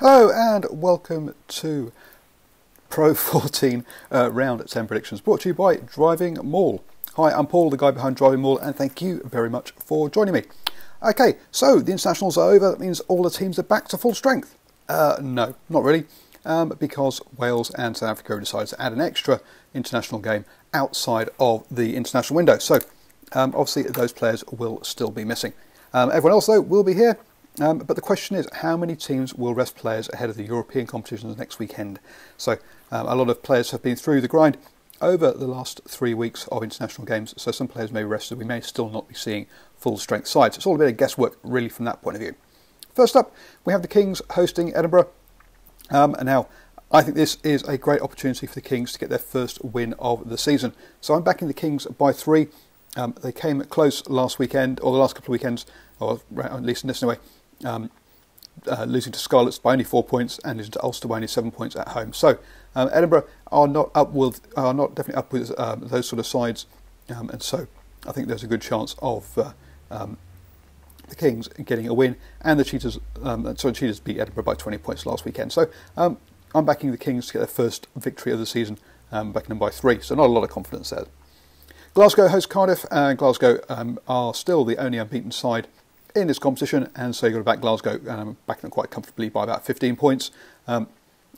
Hello and welcome to Pro14 Round 10 Predictions, brought to you by DrivingMaul. Hi, I'm Paul, the guy behind DrivingMaul, and thank you very much for joining me. Okay, so the internationals are over. That means all the teams are back to full strength. No, not really, because Wales and South Africa decided to add an extra international game outside of the international window. So obviously those players will still be missing. Everyone else, though, will be here. But the question is, how many teams will rest players ahead of the European competitions next weekend? So a lot of players have been through the grind over the last 3 weeks of international games, so some players may be rested. We may still not be seeing full strength sides. It's all a bit of guesswork really from that point of view. First up, we have the Kings hosting Edinburgh. And now I think this is a great opportunity for the Kings to get their first win of the season. So I'm backing the Kings by 3. They came close last weekend, or the last couple of weekends, or at least in this anyway, losing to Scarlets by only 4 points and losing to Ulster by only 7 points at home. So Edinburgh are not definitely up with those sort of sides, and so I think there's a good chance of the Kings getting a win. And the Cheetahs, Cheetahs beat Edinburgh by 20 points last weekend. So I'm backing the Kings to get their first victory of the season, backing them by 3. So not a lot of confidence there. Glasgow host Cardiff, and Glasgow are still the only unbeaten side in this competition, and so you've got to back Glasgow, backing them quite comfortably by about 15 points.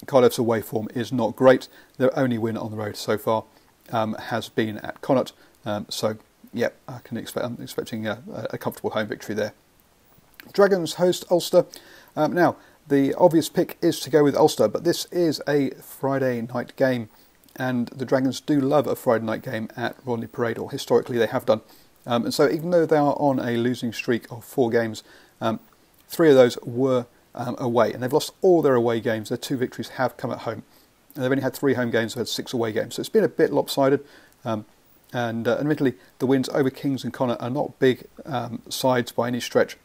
Cardiff's away form is not great. Their only win on the road so far has been at Connacht. So yeah, I'm expecting a comfortable home victory there. Dragons host Ulster. Now the obvious pick is to go with Ulster, but this is a Friday night game, and the Dragons do love a Friday night game at Rodney Parade, or historically they have done. And so even though they are on a losing streak of 4 games, 3 of those were away, and they've lost all their away games. Their 2 victories have come at home. And they've only had 3 home games, they've had 6 away games. So it's been a bit lopsided. And admittedly, the wins over Kings and Connacht are not big sides by any stretch.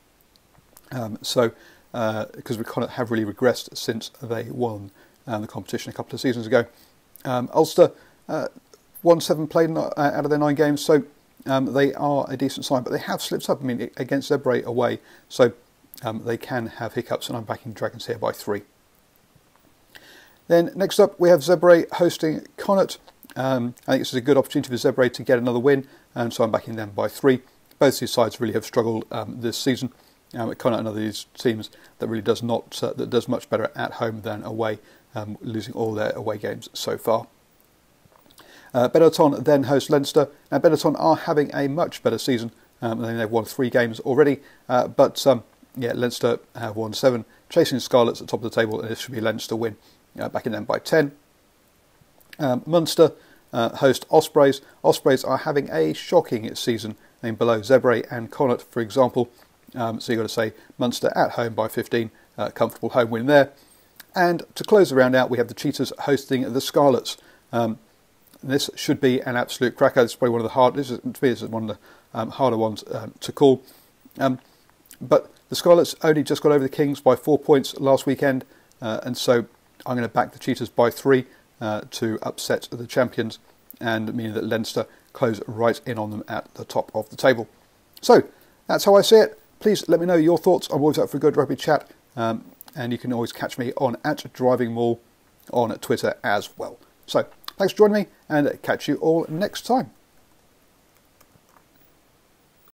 Because Connacht have really regressed since they won the competition a couple of seasons ago. Ulster won 7 played out of their 9 games, so they are a decent side, but they have slipped up. I mean, against Zebre away, so they can have hiccups, and I'm backing Dragons here by 3. Then next up, we have Zebre hosting Connacht. I think this is a good opportunity for Zebre to get another win, and so I'm backing them by 3. Both these sides really have struggled this season. Connacht, another of these teams that really does much better at home than away, losing all their away games so far. Benetton then host Leinster. Now Benetton are having a much better season. They've won 3 games already, but Leinster have won 7, chasing Scarlets at the top of the table, and this should be a Leinster win, backing them by 10. Munster host Ospreys. Ospreys are having a shocking season, below Zebre and Connacht, for example. So you've got to say Munster at home by 15, comfortable home win there. And to close the round out, we have the Cheetahs hosting the Scarlets. This should be an absolute cracker. This is probably one of the harder ones to call. But the Scarlets only just got over the Kings by 4 points last weekend, and so I'm going to back the Cheetahs by 3 to upset the champions, and meaning that Leinster close right in on them at the top of the table. So that's how I see it. Please let me know your thoughts. I'm always up for a good rugby chat, and you can always catch me on @DrivingMaul on Twitter as well. So thanks for joining me, and catch you all next time.